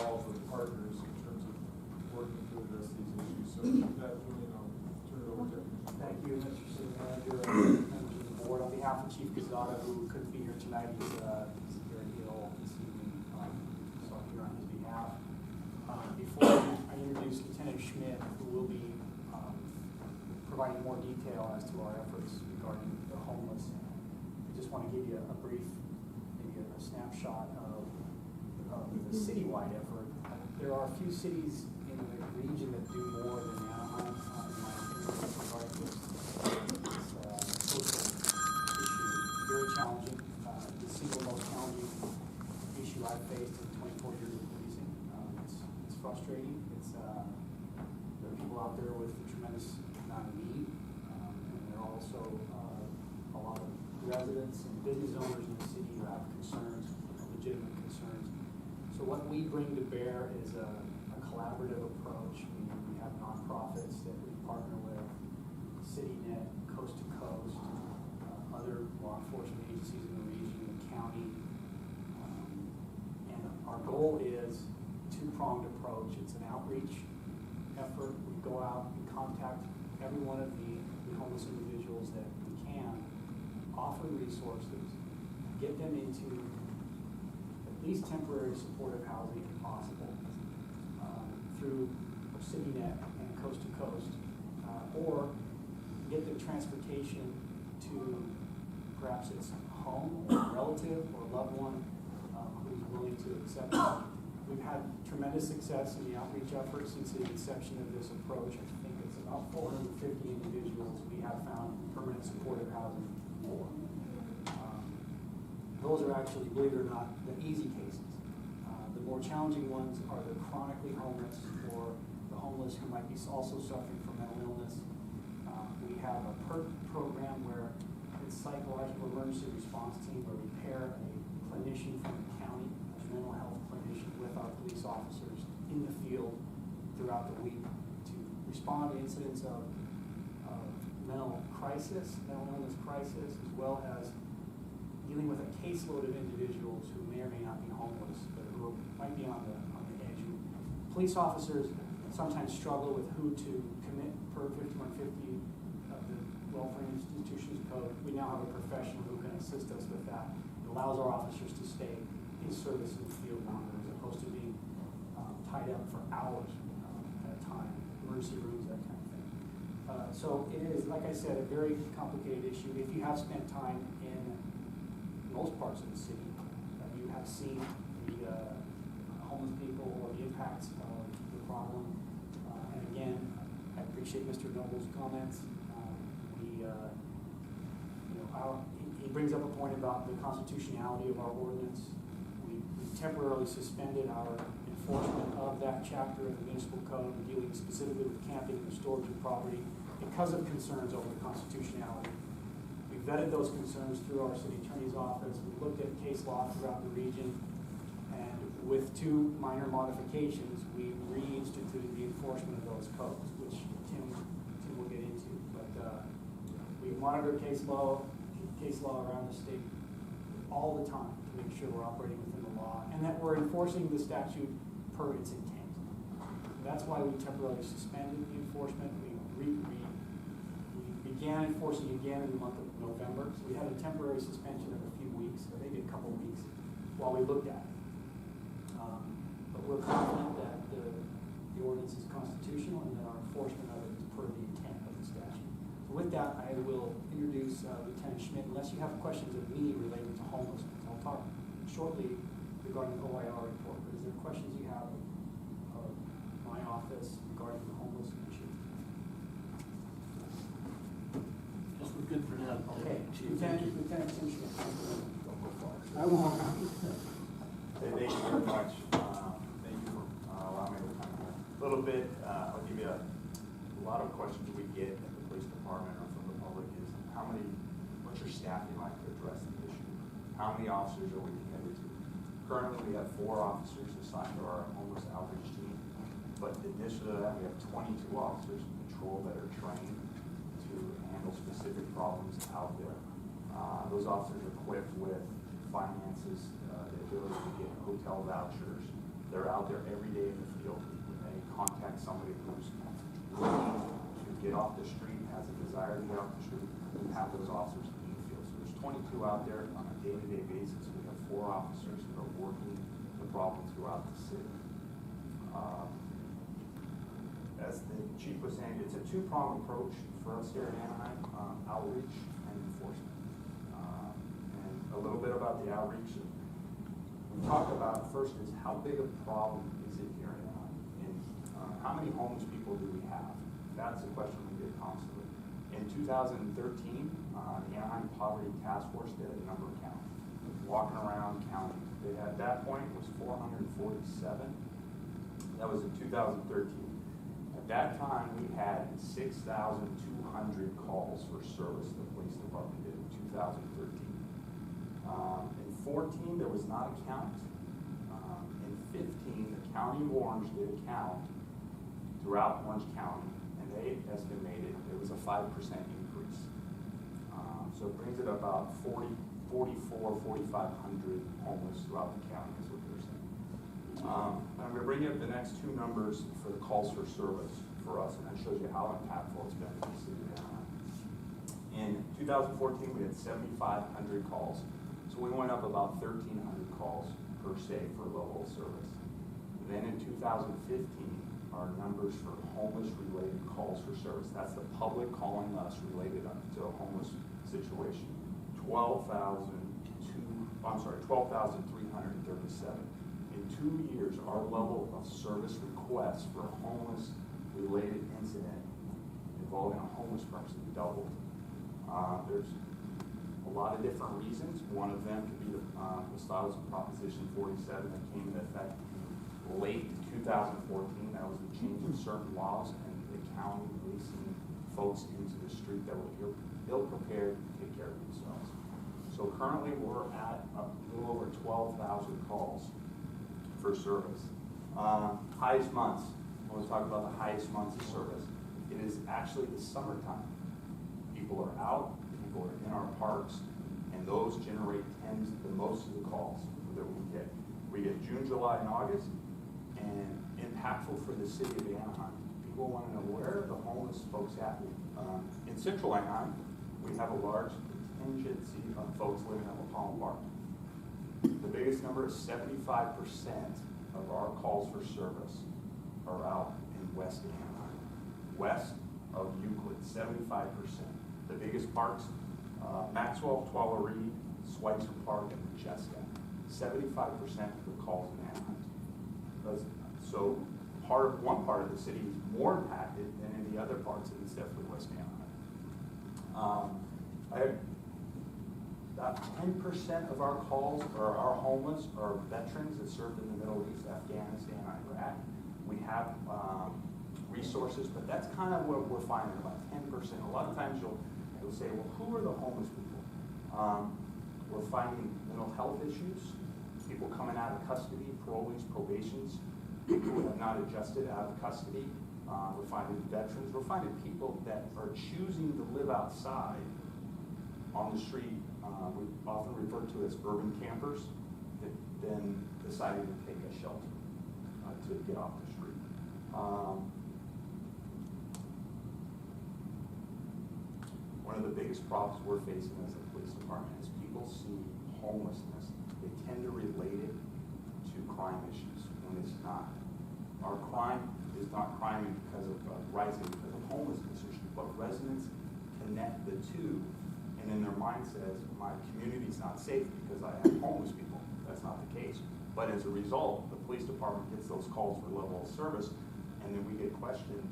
involved with partners in terms of working to address these issues. So with that, Julian, I'll turn it over to you. Thank you, Mr. City Manager, members of the board. On behalf of Chief Quezada, who couldn't be here tonight, he's very ill this evening, so I'm here on his behalf. Before I introduce Lieutenant Schmidt, who will be providing more detail as to our efforts regarding the homeless, I just want to give you a brief, maybe a snapshot of the citywide effort. There are a few cities in the region that do more than Anaheim, in my opinion, regarding this social issue. Very challenging. The single most challenging issue I've faced in 24 years of policing. It's frustrating. There are people out there with a tremendous amount of need, and there are also a lot of residents and business owners in the city who have concerns, legitimate concerns. So what we bring to bear is a collaborative approach. We have nonprofits that we partner with, CityNet, Coast to Coast, other law enforcement agencies in the region, the county, and our goal is two-pronged approach. It's an outreach effort. We go out and contact every one of the homeless individuals that we can, offer resources, get them into at least temporary supportive housing if possible, through CityNet and Coast to Coast, or get them transportation to perhaps its home or a relative or a loved one who's willing to accept it. We've had tremendous success in the outreach effort since the inception of this approach. I think it's about 450 individuals we have found permanent supportive housing for. Those are actually, believe it or not, the easy cases. The more challenging ones are the chronically homeless or the homeless who might be also suffering from mental illness. We have a PERT program where it's psychological emergency response team where we pair a clinician from the county, a mental health clinician, with our police officers in the field throughout the week to respond to incidents of mental illness crisis, as well as dealing with a caseload of individuals who may or may not be homeless, but who might be on the edge. Police officers sometimes struggle with who to commit per 5150 of the Welfare Institutions Code. We now have a professional who can assist us with that. It allows our officers to stay in service in the field longer, as opposed to being tied up for hours at a time, emergency rooms, that kind of thing. So it is, like I said, a very complicated issue. If you have spent time in most parts of the city, you have seen the homeless people or the impacts of the problem. And again, I appreciate Mr. Noble's comments. He brings up a point about the constitutionality of our ordinance. We temporarily suspended our enforcement of that chapter of the municipal code dealing specifically with camping and the storage of property because of concerns over the constitutionality. We vetted those concerns through our city attorney's office. We looked at case law throughout the region, and with two minor modifications, we reinstituted the enforcement of those codes, which Tim will get into. But we monitor case law around the state all the time to make sure we're operating within the law and that we're enforcing the statute per its intent. That's why we temporarily suspended the enforcement. We began enforcing again in the month of November. So we had a temporary suspension of a few weeks, or maybe a couple of weeks, while we looked at it. But we're confident that the ordinance is constitutional and that our enforcement of it is per the intent of the statute. So with that, I will introduce Lieutenant Schmidt, unless you have questions of me related to homelessness. I'll talk shortly regarding the OIR report, but is there questions you have of my office regarding the homeless issue? Yes, we're good for now. Okay, Lieutenant Schmidt. I won't. Thank you very much. Thank you for allowing me to come here. A little bit, I'll give you a lot of questions we get at the police department or from the public is what's your staffing like to address the issue? How many officers are we committed to? Currently, we have 4 officers assigned to our homeless outreach team, but in addition to that, we have 22 officers in patrol that are trained to handle specific problems out there. Those officers are equipped with finances, the ability to get hotel vouchers. They're out there every day in the field. When they contact somebody who's looking to get off the street, has a desire to get off the street, we have those officers in the field. So there's 22 out there on a day-to-day basis. We have 4 officers that are working the problem throughout the city. As the chief was saying, it's a 2-pronged approach for us here in Anaheim, outreach and enforcement. And a little bit about the outreach. We talk about first is how big a problem is it here in Anaheim? And how many homeless people do we have? That's a question we get constantly. In 2013, the Anaheim Poverty Task Force did a number count, walking around counting. At that point, it was 447. That was in 2013. At that time, we had 6,200 calls for service the police department did in 2013. In 14, there was not a count. In 15, the county of Orange did a count throughout Orange County, and they estimated it was a 5% increase. So it brings it about 4,500 homeless throughout the county is what they're saying. I'm going to bring up the next 2 numbers for the calls for service for us, and that shows you how impactful it's been for the city of Anaheim. In 2014, we had 7,500 calls. So we went up about 1,300 calls per se for level of service. Then in 2015, our numbers for homeless-related calls for service, that's the public calling us related to a homeless situation, 12,337. In 2 years, our level of service requests for a homeless-related incident involving a homeless person doubled. There's a lot of different reasons. One of them could be the status of Proposition 47 that came into effect in late 2014. That was the change of certain laws and the county releasing folks into the street that were ill-prepared to take care of themselves. So currently we're at a little over 12,000 calls for service. Highest months, when we talk about the highest months of service, it is actually the summertime. People are out, people are in our parks, and those generate the most of the calls that we get. We get June, July, and August, and impactful for the city of Anaheim. People want to know where are the homeless folks at. In central Anaheim, we have a large contingency of folks living at Palm Park. The biggest number is 75% of our calls for service are out in West Anaheim, west of Euclid, 75%. The biggest parks, Maxwell, Tualarie, Schweitzer Park, and Majeska. 75% of the calls in Anaheim. So one part of the city is more impacted than in the other parts, and it's definitely West Anaheim. About 10% of our calls or our homeless are veterans that served in the Middle East, Afghanistan, Iraq. We have resources, but that's kind of what we're finding, about 10%. A lot of times you'll say, well, who are the homeless people? We're finding mental health issues, people coming out of custody, parolees, probations, people who have not adjusted out of custody. We're finding veterans. We're finding people that are choosing to live outside on the street. We often refer to as urban campers that then decided to take a shelter to get off the street. One of the biggest problems we're facing as a police department is people see homelessness. They tend to relate it to crime issues when it's not. Our crime is not crime because of rising because of homelessness issues, but residents connect the two, and in their mind says, my community's not safe because I have homeless people. That's not the case. But as a result, the police department gets those calls for level of service, and then we get questioned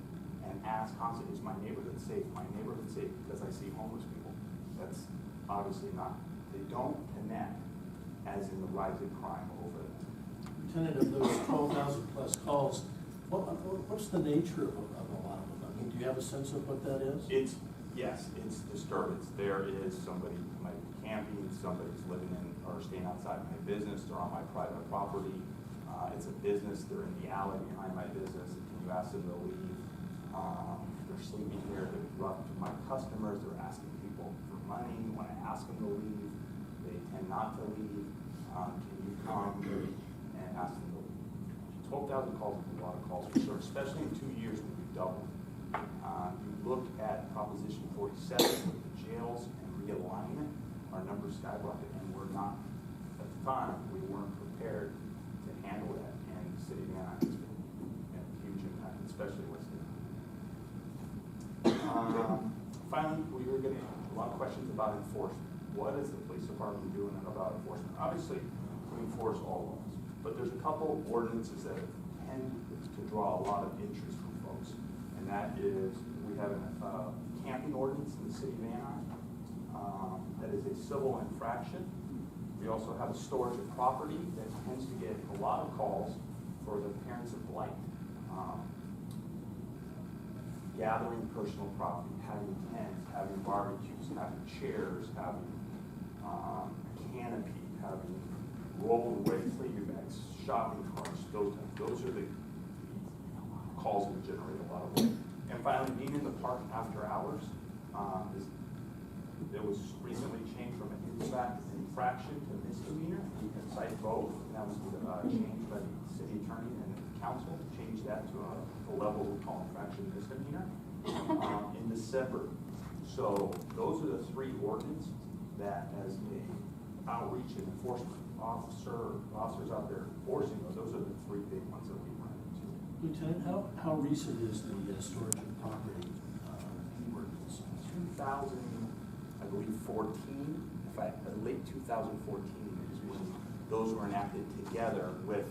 and asked constantly, is my neighborhood safe? My neighborhood safe because I see homeless people. That's obviously not. They don't connect as in the rising crime over there. Lieutenant, of those 12,000 plus calls, what's the nature of a lot of them? I mean, do you have a sense of what that is? Yes, it's disturbance. There is somebody who might be camping, somebody's living in or staying outside my business, they're on my private property. It's a business, they're in the alley behind my business. Can you ask them to leave? They're sleeping here, they're rough to my customers, they're asking people for money. When I ask them to leave, they tend not to leave. Can you come and ask them to leave? 12,000 calls is a lot of calls for sure, especially in 2 years when we doubled. You look at Proposition 47 with the jails and realignment, our numbers skyrocketed, and we're not, at the time, we weren't prepared to handle that. And the city of Anaheim has been a huge impact, especially West Anaheim. Finally, we were getting a lot of questions about enforcement. What is the police department doing about enforcement? Obviously, we enforce all laws, but there's a couple of ordinances that tend to draw a lot of interest from folks. And that is, we have a camping ordinance in the city of Anaheim that is a civil infraction. We also have a storage of property that tends to get a lot of calls for the appearance of blight. Gathering personal property, having tents, having barbecues, having chairs, having a canopy, having rolled away sleeping bags, shopping carts, those are the calls that generate a lot of work. And finally, being in the park after hours, it was recently changed from an infraction to misdemeanor. You can cite both, and that was changed by the city attorney and the council, changed that to a level we call infraction misdemeanor in December. So those are the three ordinances that, as a outreach and enforcement officers out there enforcing those are the three big ones that we run into. Lieutenant, how recent is the storage of property ordinance? 2000, I believe 14, in fact, late 2014 is when those were enacted together with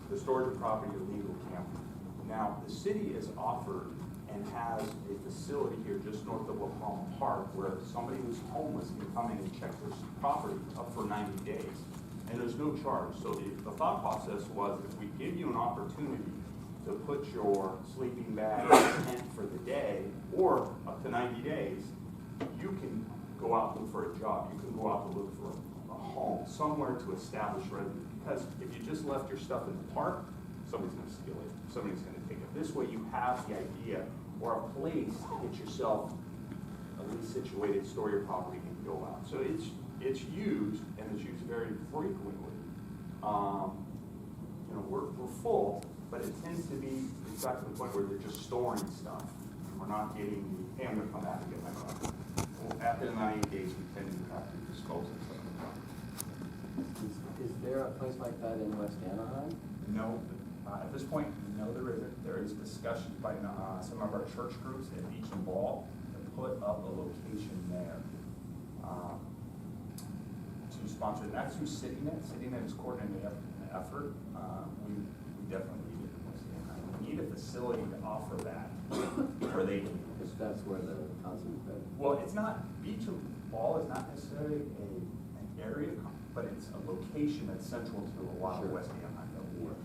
the storage of property illegal camping. Now, the city has offered and has a facility here just north of Oklahoma Park where somebody who's homeless can come in and check their property up for 90 days. And there's no charge. So the thought process was, if we give you an opportunity to put your sleeping bag in tent for the day or up to 90 days, you can go out and look for a job. You can go out to look for a home, somewhere to establish residence. Because if you just left your stuff in the park, somebody's going to steal it. Somebody's going to take it. This way you have the idea or a place to get yourself at least situated, store your property, and go out. So it's used, and it's used very frequently. You know, we're full, but it tends to be exactly the point where they're just storing stuff. And we're not getting the, hey, I'm going to come back and get my property. Well, after the 90 days, we tend to have to dispose of stuff. Is there a place like that in West Anaheim? No, at this point, no, there isn't. There is discussion by some of our church groups at Beach and Ball to put up a location there to sponsor it. That's through CityNet. CityNet is coordinating the effort. We definitely need it in West Anaheim. We need a facility to offer that where they can. Because that's where the concept is. Well, it's not, Beach and Ball is not necessarily an area, but it's a location that's central to a lot of West Anaheim that will work.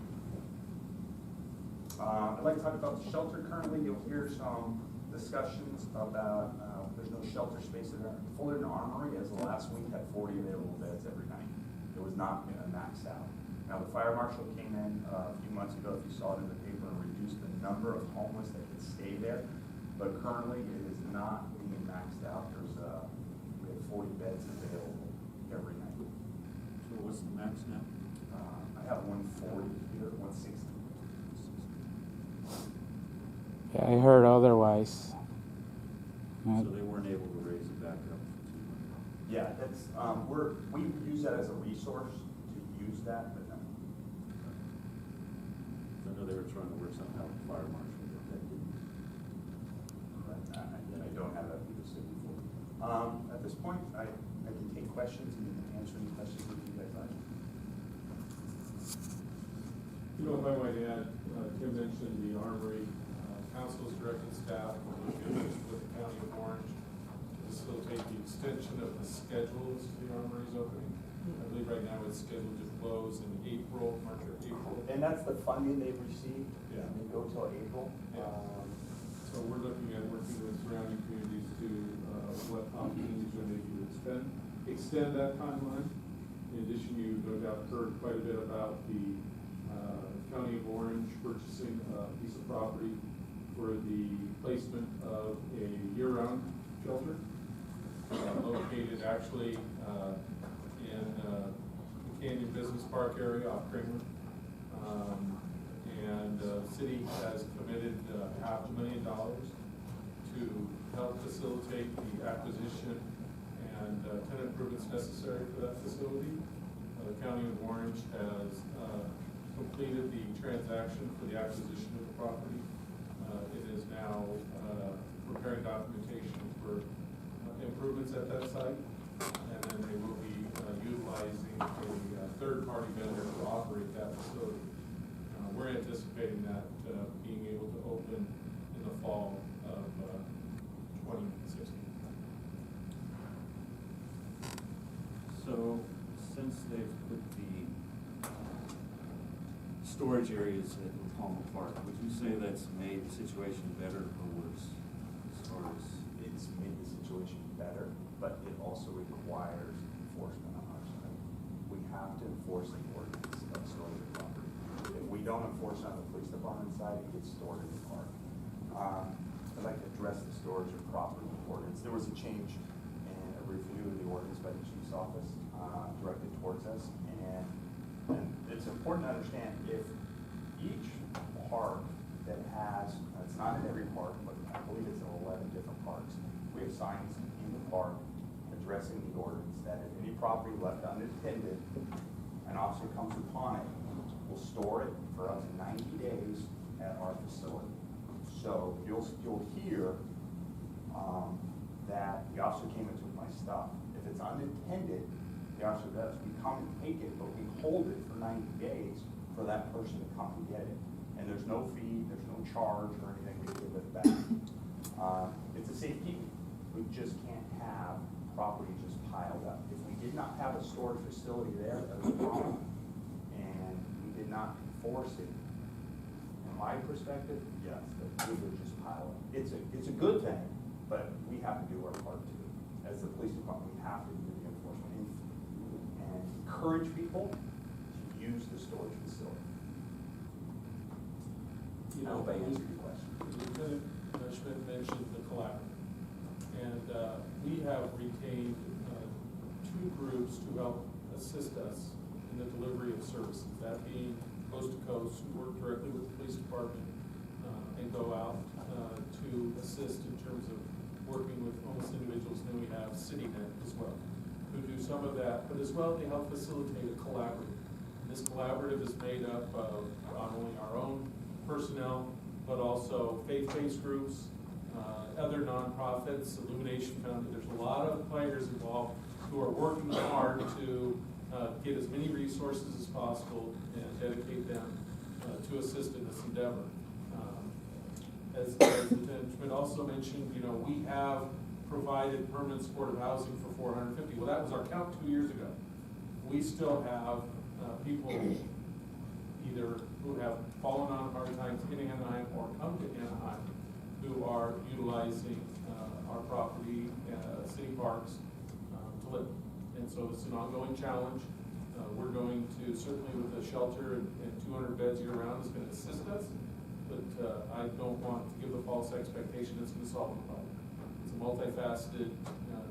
I'd like to talk about the shelter currently. You'll hear some discussions about there's no shelter space in there. Fullerton Armory, as the last week, had 40 available beds every night. It was not maxed out. Now, the fire marshal came in a few months ago, if you saw it in the paper, and reduced the number of homeless that could stay there. But currently, it is not being maxed out. We have 40 beds available every night. So what's the max now? I have 140 here, 160. Yeah, I heard otherwise. So they weren't able to raise it back up. Yeah, that's we use that as a resource to use that, but no. I know they were trying to work something out with the fire marshal, but that didn't. I don't have that with the city for. At this point, I can take questions and answer any questions that you guys like. You know, if I might add, Tim mentioned the armory. Council's directed staff with the County of Orange to facilitate the extension of the schedules to the armory's opening. I believe right now it's scheduled to close in April, March or April. And that's the funding they've received. Yeah. And they go till April. Yeah. So we're looking at working with surrounding communities to what opportunities there may be to extend that timeline. In addition, you no doubt heard quite a bit about the County of Orange purchasing a piece of property for the placement of a year-round shelter located actually in the Canyon Business Park area off Kramer. And city has committed $500,000 to help facilitate the acquisition and tenant improvements necessary for that facility. The County of Orange has completed the transaction for the acquisition of the property. It is now preparing documentation for improvements at that site, and then they will be utilizing a third-party vendor to operate that facility. We're anticipating that being able to open in the fall of 2016. So, since they've put the storage areas at Palmer Park, would you say that's made the situation better or worse? As far as It's made the situation better, but it also requires enforcement on our side. We have to enforce the ordinance of storage of property. If we don't enforce on the police department side, it gets stored in the park. I'd like to address the storage of property ordinance. There was a change in a review of the ordinance by the chief's office directed towards us, and it's important to understand if each park that has, it's not in every park, but I believe it's in 11 different parks, we have signs in the park addressing the ordinance that if any property left unattended, an officer comes upon it, will store it for up to 90 days at our facility. So you'll hear that the officer came and took my stuff. If it's unattended, the officer does. We come and take it, but we hold it for 90 days for that person to come and get it. And there's no fee, there's no charge or anything, we give it back. It's a safekeeping. We just can't have property just piled up. If we did not have a storage facility there, that was a problem, and we did not enforce it, in my perspective, yes, that we would just pile up. It's a good thing, but we have to do our part too. As the police department, we have to do the enforcement and encourage people to use the storage facility. I hope I answered your question. Lieutenant Schmidt mentioned the collaborative, and we have retained two groups to help assist us in the delivery of services, that being Coast to Coast, who work directly with the police department and go out to assist in terms of working with homeless individuals. And then we have CityNet as well, who do some of that, but as well they help facilitate a collaborative. And this collaborative is made up of not only our own personnel, but also faith-based groups, other nonprofits, Illumination Foundation. There's a lot of players involved who are working hard to get as many resources as possible and dedicate them to assist in this endeavor. As Lieutenant Schmidt also mentioned, we have provided permanent supportive housing for 450. Well, that was our count 2 years ago. We still have people either who have fallen on hard times in Anaheim or come to Anaheim who are utilizing our property, city parks, to live. And so it's an ongoing challenge. We're going to, certainly with the shelter and 200 beds year round is going to assist us, but I don't want to give the false expectation it's going to solve the problem. It's a multifaceted,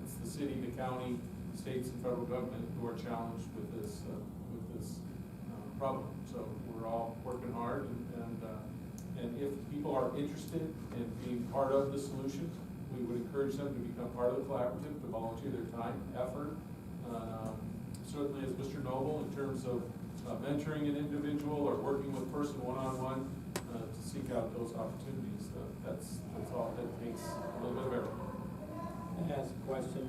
it's the city, the county, states and federal government who are challenged with this problem. So we're all working hard, and if people are interested in being part of the solution, we would encourage them to become part of the collaborative, to volunteer their time, effort. Certainly as Mr. Noble, in terms of mentoring an individual or working with a person one-on-one to seek out those opportunities. That's all. It takes a little bit of everything. I ask a question.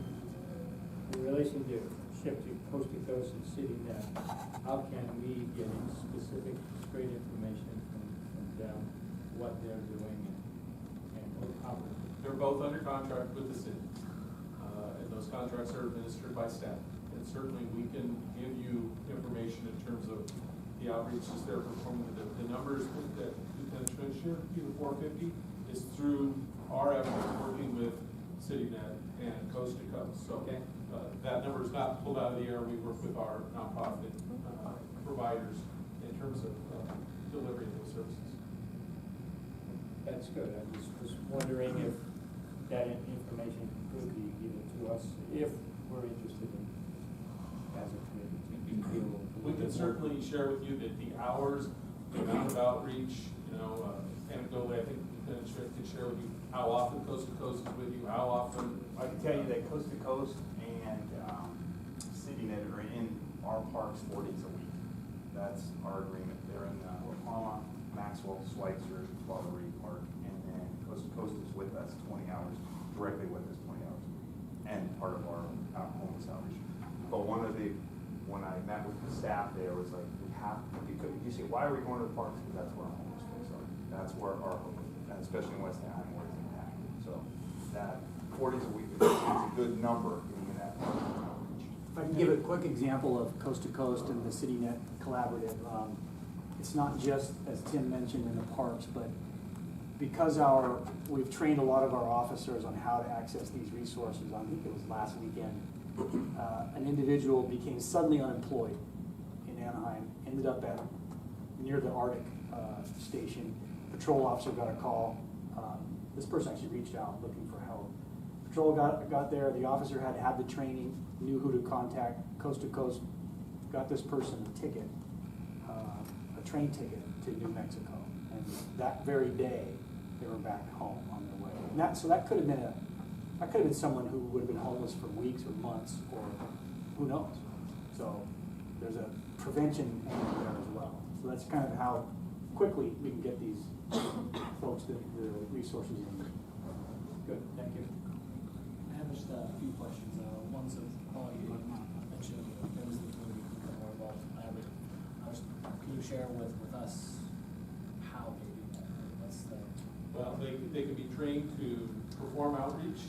In relation to shifting Coast to Coast and CityNet, how can we get specific, straight information from them, what they're doing and how? They're both under contract with the city, and those contracts are administered by staff. And certainly we can give you information in terms of the outreaches they're performing. The numbers that Lieutenant Schmidt shared, the 450, is through our efforts working with CityNet and Coast to Coast. So that number is not pulled out of the air. We work with our nonprofit providers in terms of delivering those services. That's good. I just was wondering if that information could be given to us if we're interested in, as a community. We can certainly share with you that the hours the amount of outreach, anecdotally, I think Lieutenant can share with you how often Coast to Coast is with you, how often. I can tell you that Coast to Coast and CityNet are in our parks 4 days a week. That's our agreement. They're in La Palma, Maxwell, Schweitzer, Buttery Park, and then Coast to Coast is with us 20 hours, directly with us 20 hours, and part of our homeless outreach. But when I met with the staff there, was like, you say, why are we going to the parks? Because that's where our homeless folks are. That's where our homeless, and especially in West Anaheim, where it's impacted. So that 4 days a week is a good number in that outreach. If I can give a quick example of Coast to Coast and the CityNet collaborative, it's not just, as Tim mentioned, in the parks, but because we've trained a lot of our officers on how to access these resources. I think it was last weekend, an individual became suddenly unemployed in Anaheim, ended up near the Arctic station. Patrol officer got a call. This person actually reached out looking for help. Patrol got there. The officer had had the training, knew who to contact. Coast to Coast got this person a ticket, a train ticket to New Mexico, and that very day they were back home on their way. And that could have been someone who would have been homeless for weeks or months, or who knows. So there's a prevention angle there as well. So that's kind of how quickly we can get these folks the resources in. Good, thank you. I have just a few questions. One's of Paul, you mentioned those that would become more involved in collaborative. Can you share with us how they do that? What's the... Well, they can be trained to perform outreach.